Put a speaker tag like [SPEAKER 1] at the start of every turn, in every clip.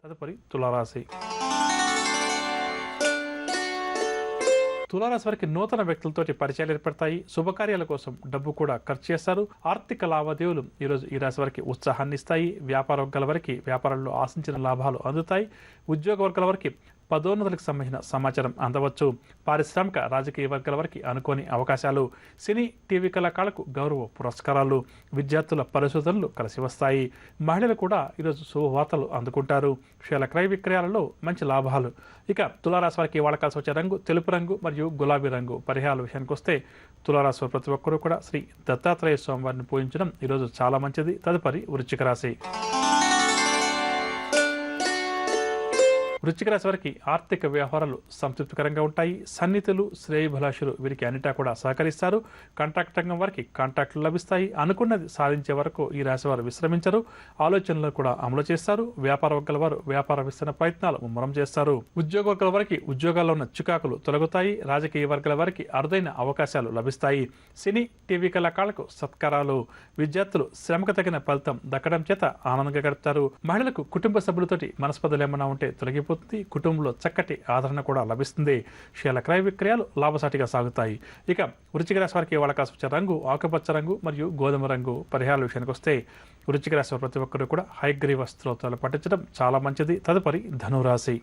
[SPEAKER 1] తదుపరి తులారాశి. తులారాశి వారికి నూతన వ్యక్తులతోటి పరిచయాలు ఏర్పడతాయి. శుభకార్యాల కోసం డబ్బు కూడా ఖర్చు చేస్తారు. ఆర్థిక లావాదేవీలు ఈరోజు ఈ రాశి వారికి ఉత్సాహాన్ని ఇస్తాయి. వ్యాపార వర్గాల వారికి వ్యాపారంలో ఆశించిన లాభాలు అందుతాయి. ఉద్యోగ వర్గాల వారికి పదోన్నతులకు సంబంధించిన సమాచారం అందవచ్చు. పారిశ్రామిక రాజకీయ వర్గాల వారికి అనుకోని అవకాశాలు. సినీ టీవీ కళాకారులకు గౌరవ పురస్కారాలు. విద్యార్థుల పరిశోధనలు కలిసి వస్తాయి. మహిళలు కూడా ఈరోజు శుభవార్తలు అందుకుంటారు. షేర్ల క్రయ విక్రయాలలో మంచి లాభాలు. ఇక తులారాశి వారికి వాడకాల్సి వచ్చే రంగు తెలుపు రంగు మరియు గులాబీ రంగు. పరిహారాల విషయానికి వస్తే తులారాశి ప్రతి ఒక్కరూ కూడా శ్రీ దత్తాత్రేయ స్వామి వారిని పూజించడం ఈరోజు చాలా మంచిది. తదుపరి వృశ్చిక రాశి. వృశ్చిక రాశి వారికి ఆర్థిక వ్యవహారాలు సంతృప్తికరంగా ఉంటాయి. సన్నిహితులు శ్రేయభిలాషులు వీరికి అన్నిటా కూడా సహకరిస్తారు. కాంట్రాక్ట్ రంగం వారికి కాంట్రాక్టులు లభిస్తాయి. అనుకున్నది సాధించే వరకు ఈ రాశి వారు విశ్రమించరు. ఆలోచనలు కూడా అమలు చేస్తారు. వ్యాపార వర్గాల వారు వ్యాపార విస్తరణ ప్రయత్నాలు ముమ్మరం చేస్తారు. ఉద్యోగ వర్గాల వారికి ఉద్యోగాల్లో ఉన్న చికాకులు తొలగుతాయి. రాజకీయ వర్గాల వారికి అరుదైన అవకాశాలు లభిస్తాయి. సినీ టీవీ కళాకారులకు సత్కారాలు. విద్యార్థులు శ్రమకు తగిన ఫలితం దక్కడం చేత ఆనందంగా గడుపుతారు. మహిళలకు కుటుంబ సభ్యులతోటి మనస్పర్ధలు ఏమన్నా ఉంటే తొలగిపోతుంది. కుటుంబంలో చక్కటి ఆదరణ కూడా లభిస్తుంది. షేర్ల క్రయ విక్రయాలు లాభసాటిగా సాగుతాయి. ఇక వృశ్చిక రాశి వారికి వాడకాల్సి వచ్చే రంగు ఆకుపచ్చ రంగు మరియు గోధుమ రంగు. పరిహారాల విషయానికి వస్తే వృశ్చిక రాశి వారు ప్రతి ఒక్కరు కూడా హయగ్రీవ స్తోత్రాలు పఠించడం చాలా మంచిది. తదుపరి ధనురాశి.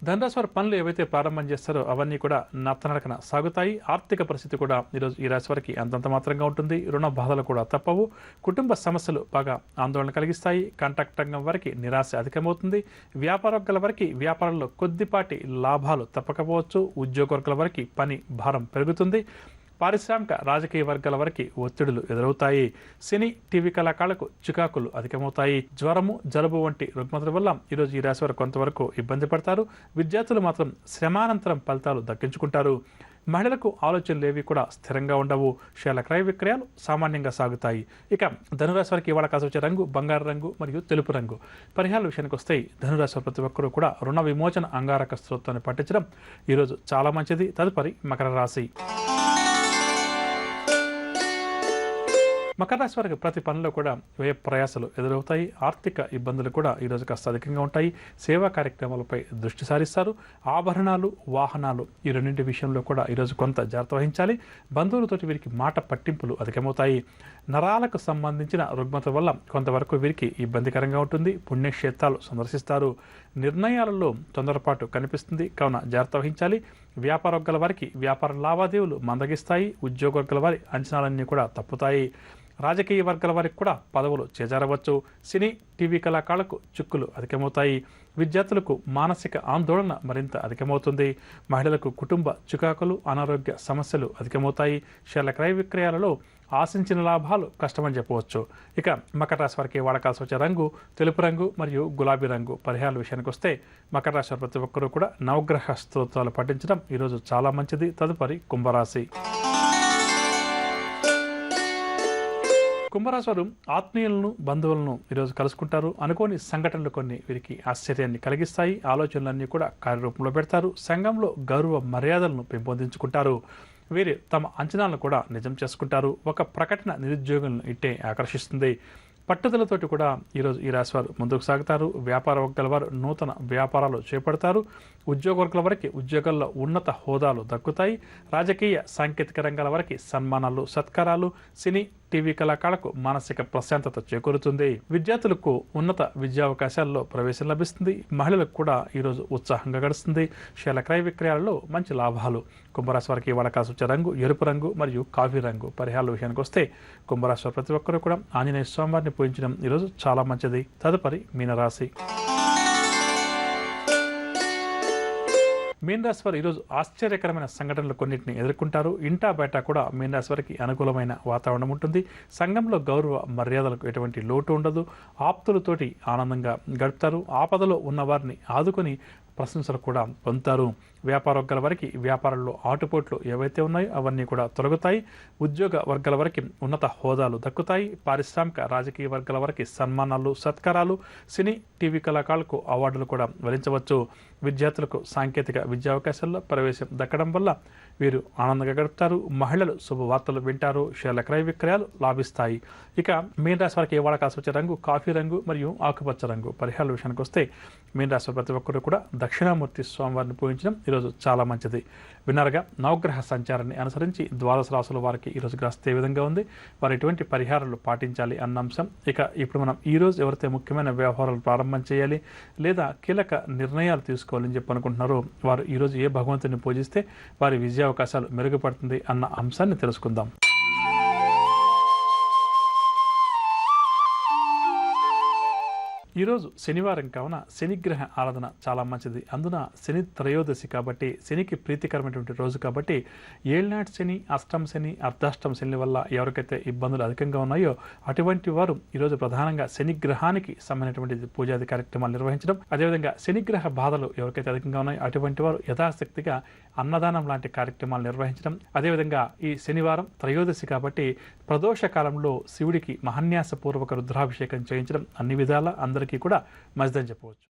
[SPEAKER 1] ధనురాశి వారి పనులు ఏవైతే ప్రారంభం చేస్తారో అవన్నీ కూడా నత్తనడకన సాగుతాయి. ఆర్థిక పరిస్థితి కూడా ఈరోజు ఈ రాశి వారికి అంతంత మాత్రంగా ఉంటుంది. రుణ బాధలు కూడా తప్పవు. కుటుంబ సమస్యలు బాగా ఆందోళన కలిగిస్తాయి. కాంట్రాక్ట్ రంగం వారికి నిరాశ అధికమవుతుంది. వ్యాపార వర్గాల వారికి వ్యాపారంలో కొద్దిపాటి లాభాలు తప్పకపోవచ్చు. ఉద్యోగ వర్గాల వారికి పని భారం పెరుగుతుంది. పారిశ్రామిక రాజకీయ వర్గాల వారికి ఒత్తిడులు ఎదురవుతాయి. సినీ టీవీ కళాకారులకు చికాకులు అధికమవుతాయి. జ్వరము జలుబు వంటి రుగ్మతల వల్ల ఈరోజు ఈ రాశి వారు కొంతవరకు ఇబ్బంది పడతారు. విద్యార్థులు మాత్రం శ్రమానంతరం ఫలితాలు దక్కించుకుంటారు. మహిళలకు ఆలోచనలు ఏవి కూడా స్థిరంగా ఉండవు. షేర్ల క్రయ విక్రయాలు సామాన్యంగా సాగుతాయి. ఇక ధనురాశి వారికి వాడకాల్సి వచ్చే రంగు బంగారు రంగు మరియు తెలుపు రంగు. పరిహారాల విషయానికి వస్తే ధనురాశి ప్రతి ఒక్కరూ కూడా రుణ విమోచన అంగారక స్తోత్రాన్ని పఠించడం ఈరోజు చాలా మంచిది. తదుపరి మకర రాశి. మకర రాశి వారికి ప్రతి పనిలో కూడా వ్యయ ప్రయాసాలు ఎదురవుతాయి. ఆర్థిక ఇబ్బందులు కూడా ఈరోజు కాస్త అధికంగా ఉంటాయి. సేవా కార్యక్రమాలపై దృష్టి సారిస్తారు. ఆభరణాలు వాహనాలు ఈ రెండింటి విషయంలో కూడా ఈరోజు కొంత జాగ్రత్త వహించాలి. బంధువులతోటి వీరికి మాట పట్టింపులు అధికమవుతాయి. నరాలకు సంబంధించిన రుగ్మత వల్ల కొంతవరకు వీరికి ఇబ్బందికరంగా ఉంటుంది. పుణ్యక్షేత్రాలు సందర్శిస్తారు. నిర్ణయాలలో తొందరపాటు కనిపిస్తుంది కావున జాగ్రత్త వహించాలి. వ్యాపార వర్గాల వారికి వ్యాపార లావాదేవీలు మందగిస్తాయి. ఉద్యోగ వర్గాల వారి అంచనాలన్నీ కూడా తప్పుతాయి. రాజకీయ వర్గాల వారికి కూడా పదవులు చేజారవచ్చు. సినీ టీవీ కళాకారులకు చిక్కులు అధికమవుతాయి. విద్యార్థులకు మానసిక ఆందోళన మరింత అధికమవుతుంది. మహిళలకు కుటుంబ చికాకులు అనారోగ్య సమస్యలు అధికమవుతాయి. షేర్ల క్రయ విక్రయాలలో ఆశించిన లాభాలు కష్టమని చెప్పవచ్చు. ఇక మకర రాశి వారికి వాడకాల్సి వచ్చే రంగు తెలుపు రంగు మరియు గులాబీ రంగు. పరిహారాల విషయానికి వస్తే మకర రాశి వారి ప్రతి ఒక్కరూ కూడా నవగ్రహ స్తోత్రాలు పఠించడం ఈరోజు చాలా మంచిది. తదుపరి కుంభరాశి. కుంభరాశి వారు ఆత్మీయులను బంధువులను ఈరోజు కలుసుకుంటారు. అనుకోని సంఘటనలు కొన్ని వీరికి ఆశ్చర్యాన్ని కలిగిస్తాయి. ఆలోచనలన్నీ కూడా కార్యరూపంలో పెడతారు. సంఘంలో గౌరవ మర్యాదలను పెంపొందించుకుంటారు. వీరు తమ అంచనాలను కూడా నిజం చేసుకుంటారు. ఒక ప్రకటన నిరుద్యోగులను ఇట్టే ఆకర్షిస్తుంది. పట్టుదలతోటి కూడా ఈరోజు ఈ రాశి వారు ముందుకు సాగుతారు. వ్యాపార వర్గాల వారు నూతన వ్యాపారాలు చేపడతారు. ఉద్యోగ వర్గాల వారికి ఉద్యోగాల్లో ఉన్నత హోదాలు దక్కుతాయి. రాజకీయ సాంకేతిక రంగాల వారికి సన్మానాలు సత్కారాలు. సినీ టీవీ కళాకారులకు మానసిక ప్రశాంతత చేకూరుతుంది. విద్యార్థులకు ఉన్నత విద్యావకాశాల్లో ప్రవేశం లభిస్తుంది. మహిళలకు కూడా ఈరోజు ఉత్సాహంగా గడుస్తుంది. షేర్ల క్రయ విక్రయాలలో మంచి లాభాలు. కుంభరాశి వారికి వాడకాల్సి వచ్చే రంగు ఎరుపు రంగు మరియు కాఫీ రంగు. పరిహారాల విషయానికి వస్తే కుంభరాశి వారు ప్రతి ఒక్కరూ కూడా ఆంజనేయ స్వామివారిని పూజించడం ఈరోజు చాలా మంచిది. తదుపరి మీనరాశి. మీనరాశి వారు ఈరోజు ఆశ్చర్యకరమైన సంఘటనలు కొన్నింటిని ఎదుర్కొంటారు. ఇంటా బయట కూడా మీనరాశి వారికి అనుకూలమైన వాతావరణం ఉంటుంది. సంఘంలో గౌరవ మర్యాదలకు ఎటువంటి లోటు ఉండదు. ఆప్తులతోటి ఆనందంగా గడుపుతారు. ఆపదలో ఉన్న వారిని ఆదుకొని ప్రశంసలు కూడా పొందుతారు. వ్యాపార వర్గాల వారికి వ్యాపారంలో ఆటుపోట్లు ఏవైతే ఉన్నాయో అవన్నీ కూడా తొలగుతాయి. ఉద్యోగ వర్గాల వారికి ఉన్నత హోదాలు దక్కుతాయి. పారిశ్రామిక రాజకీయ వర్గాల వారికి సన్మానాలు, సత్కారాలు, సినీ, టీవీ కళాకారులకు అవార్డులు కూడా వరించవచ్చు. విద్యార్థులకు సాంకేతిక విద్యా అవకాశాల్లో ప్రవేశం దక్కడం వల్ల వీరు ఆనందంగా గడుపుతారు. మహిళలు శుభవార్తలు వింటారు. షేర్ల క్రయ విక్రయాలు లాభిస్తాయి. ఇక మీన రాశి వారికి ఏ వాడ కాసి వచ్చే రంగు కాఫీ రంగు మరియు ఆకుపచ్చ రంగు. పరిహారాల విషయానికి వస్తే మీన రాశి ప్రతి ఒక్కరు కూడా దక్షిణామూర్తి స్వామివారిని పూజించడం ఈరోజు చాలా మంచిది. విన్నారుగా నవగ్రహ సంచారాన్ని అనుసరించి ద్వాదశ రాశుల వారికి ఈరోజు గ్రహిస్తే ఏ విధంగా ఉంది, వారు ఎటువంటి పరిహారాలు పాటించాలి అన్న అంశం. ఇక ఇప్పుడు మనం ఈరోజు ఎవరైతే ముఖ్యమైన వ్యవహారాలు ప్రారంభం చేయాలి లేదా కీలక నిర్ణయాలు తీసుకోవాలని చెప్పి అనుకుంటున్నారో వారు ఈరోజు ఏ భగవంతుని పూజిస్తే వారి విజయ అవకాశాలు మెరుగుపడుతుంది అన్న అంశాన్ని తెలుసుకుందాం. ఈరోజు శనివారం కావున శనిగ్రహ ఆరాధన చాలా మంచిది. అందున శని త్రయోదశి కాబట్టి శనికి ప్రీతికరమైనటువంటి రోజు కాబట్టి ఏళ్నాటి శని, అష్టమ శని, అర్ధాష్టమ శని వల్ల ఎవరికైతే ఇబ్బందులు అధికంగా ఉన్నాయో అటువంటి వారు ఈరోజు ప్రధానంగా శనిగ్రహానికి సంబంధించినటువంటి పూజాది కార్యక్రమాలు నిర్వహించడం, అదేవిధంగా శనిగ్రహ బాధలు ఎవరికైతే అధికంగా ఉన్నాయో అటువంటి వారు యథాశక్తిగా అన్నదానం లాంటి కార్యక్రమాలు నిర్వహించడం, అదేవిధంగా ఈ శనివారం త్రయోదశి కాబట్టి ప్రదోష కాలంలో శివుడికి మహాన్యాసపూర్వక రుద్రాభిషేకం చేయించడం అన్ని విధాలా అందరికీ కూడా మంచిదని చెప్పవచ్చు.